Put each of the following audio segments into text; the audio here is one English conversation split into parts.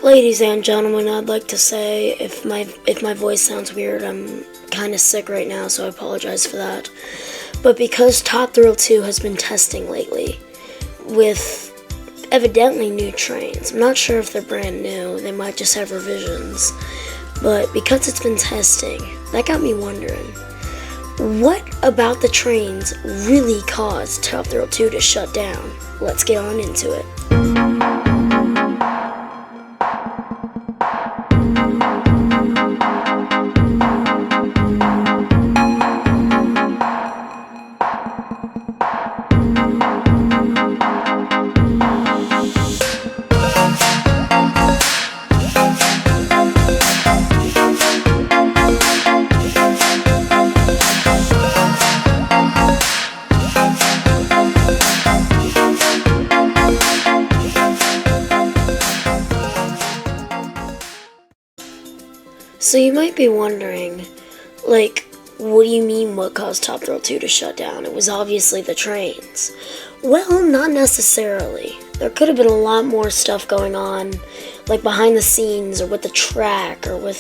Ladies and gentlemen, I'd like to say if my voice sounds weird, I'm kind of sick right now, so I apologize for that. But because Top Thrill 2 has been testing lately with evidently new trains, I'm not sure if they're brand new, they might just have revisions, but because it's been testing, that got me wondering, what about the trains really caused Top Thrill 2 to shut down? Let's get on into it. So you might be wondering, what do you mean what caused Top Thrill 2 to shut down? It was obviously the trains. Well, not necessarily. There could have been a lot more stuff going on, like behind the scenes, or with the track, or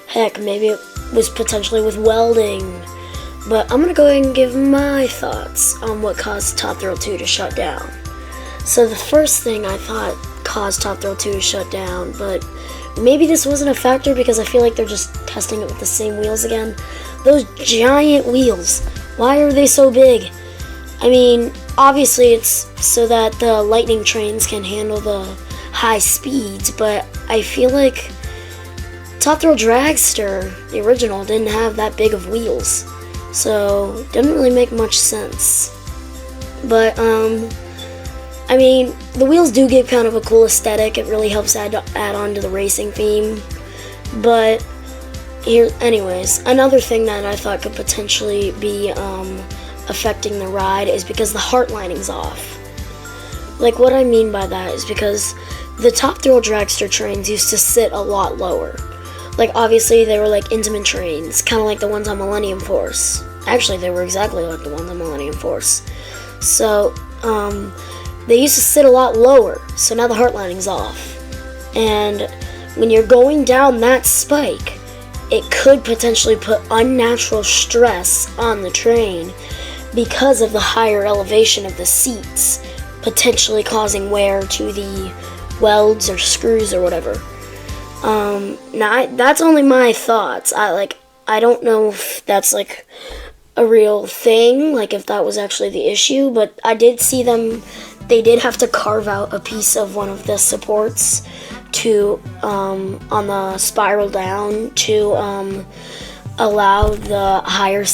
heck, maybe it was potentially with welding. But I'm gonna go ahead and give my thoughts on what caused Top Thrill 2 to shut down. So the first thing I thought caused Top Thrill 2 to shut down, but maybe this wasn't a factor because I feel like they're just testing it with the same wheels again. Those giant wheels, why are they so big? I mean, obviously it's so that the lightning trains can handle the high speeds, but I feel like Top Thrill Dragster, the original, didn't have that big of wheels. So, it didn't really make much sense. But, I mean, the wheels do give kind of a cool aesthetic. It really helps add on to the racing theme. But anyways, another thing that I thought could potentially be affecting the ride is because the Heartlining's off. Like, what I mean by that is because the Top Thrill Dragster trains used to sit a lot lower. Like, obviously, they were like intimate trains, kind of like the ones on Millennium Force. Actually, they were exactly like the ones on Millennium Force. So, they used to sit a lot lower, so now the Heartlining's off. And when you're going down that spike, it could potentially put unnatural stress on the train because of the higher elevation of the seats, potentially causing wear to the welds or screws or whatever. Now, that's only my thoughts. I don't know if that's like a real thing, like if that was actually the issue, but I did see they did have to carve out a piece of one of the supports to, on the spiral down to, allow the higher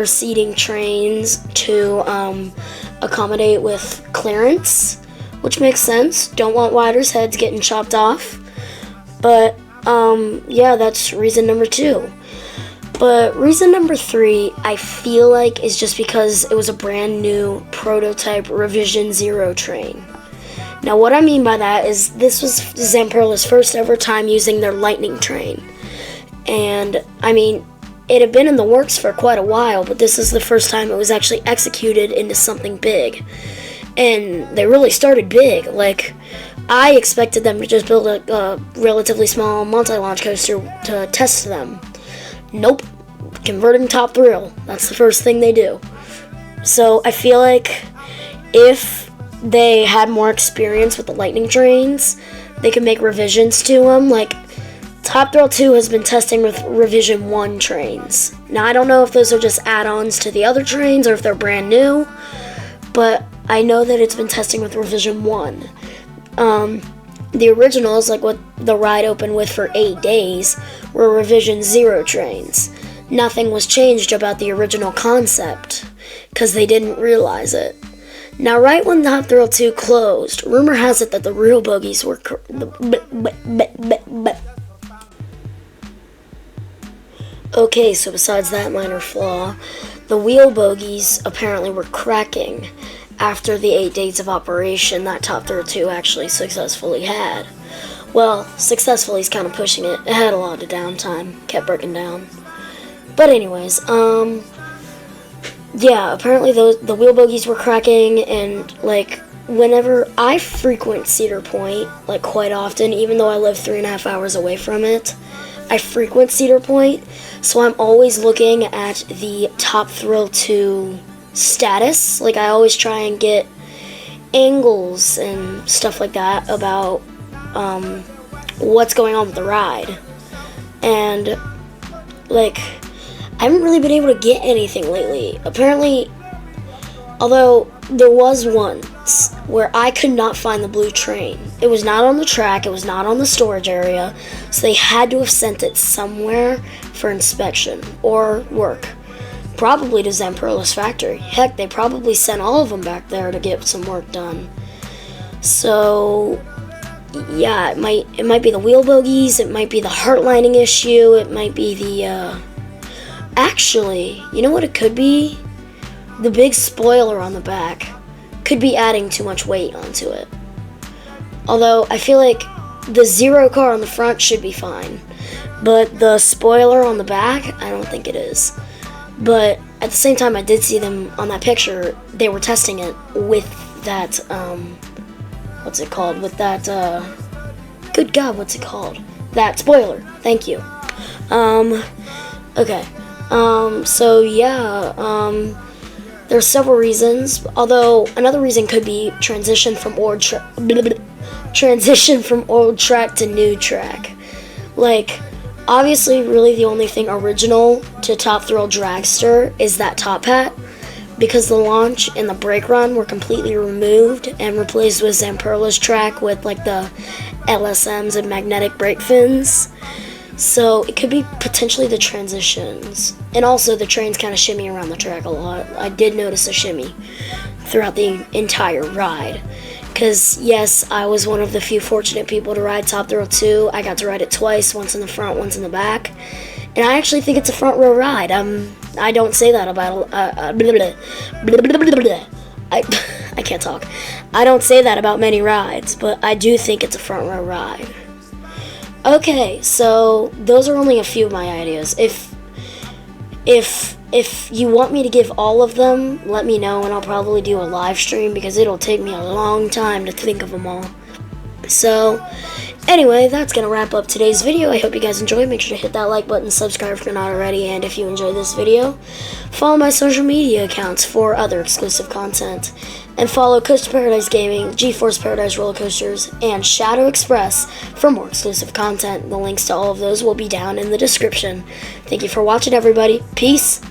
seating trains to, accommodate with clearance, which makes sense. Don't want riders' heads getting chopped off. But, yeah, that's reason number 2. But reason number 3, I feel like, is just because it was a brand new prototype Revision 0 train. Now, what I mean by that is this was Zampero's first ever time using their Lightning train. And, I mean, it had been in the works for quite a while, but this is the first time it was actually executed into something big. And they really started big. Like, I expected them to just build a relatively small multi-launch coaster to test them. Nope. Converting Top Thrill. That's the first thing they do. So I feel like if they had more experience with the Lightning trains, they could make revisions to them. Like, Top Thrill 2 has been testing with Revision 1 trains. Now, I don't know if those are just add-ons to the other trains or if they're brand new, but I know that it's been testing with Revision 1. The originals, like what the ride opened with for 8 days, were Revision 0 trains. Nothing was changed about the original concept, because they didn't realize it. Now, right when Top Thrill 2 closed, rumor has it that the real bogies were Okay, so besides that minor flaw, the wheel bogies apparently were cracking after the 8 days of operation that Top Thrill 2 actually successfully had. Well, successfully is kind of pushing it. It had a lot of downtime, kept breaking down. But anyways, yeah, apparently the wheel bogies were cracking, and like whenever I frequent Cedar Point, like quite often, even though I live 3.5 hours away from it, I frequent Cedar Point, so I'm always looking at the Top Thrill 2 status. Like, I always try and get angles and stuff like that about what's going on with the ride. And, like, I haven't really been able to get anything lately. Apparently, although there was once where I could not find the blue train. It was not on the track, it was not on the storage area, so they had to have sent it somewhere for inspection or work. Probably to Zamperla's factory. Heck, they probably sent all of them back there to get some work done. So, yeah, it might be the wheel bogies, it might be the Heartlining issue, it might be the, actually, you know what it could be? The big spoiler on the back could be adding too much weight onto it. Although, I feel like the zero car on the front should be fine. But the spoiler on the back, I don't think it is. But at the same time, I did see them on that picture. They were testing it with that, what's it called? With that, good God, what's it called? That spoiler. Thank you. Okay. So yeah, there's several reasons, although another reason could be transition from old track to new track. Like, obviously, really the only thing original to Top Thrill Dragster is that top hat, because the launch and the brake run were completely removed and replaced with Zamperla's track with like the LSMs and magnetic brake fins. So it could be potentially the transitions. And also the trains kind of shimmy around the track a lot. I did notice a shimmy throughout the entire ride. Because, yes, I was one of the few fortunate people to ride Top Thrill 2. I got to ride it twice, once in the front, once in the back. And I actually think it's a front row ride. I don't say that about... I can't talk. I don't say that about many rides, but I do think it's a front row ride. Okay, so those are only a few of my ideas. If you want me to give all of them, let me know, and I'll probably do a live stream because it'll take me a long time to think of them all. So, anyway, that's going to wrap up today's video. I hope you guys enjoyed. Make sure to hit that like button, subscribe if you're not already, and if you enjoyed this video, follow my social media accounts for other exclusive content. And follow Coaster Paradise Gaming, GeForce Paradise Roller Coasters, and Shadow Express for more exclusive content. The links to all of those will be down in the description. Thank you for watching, everybody. Peace.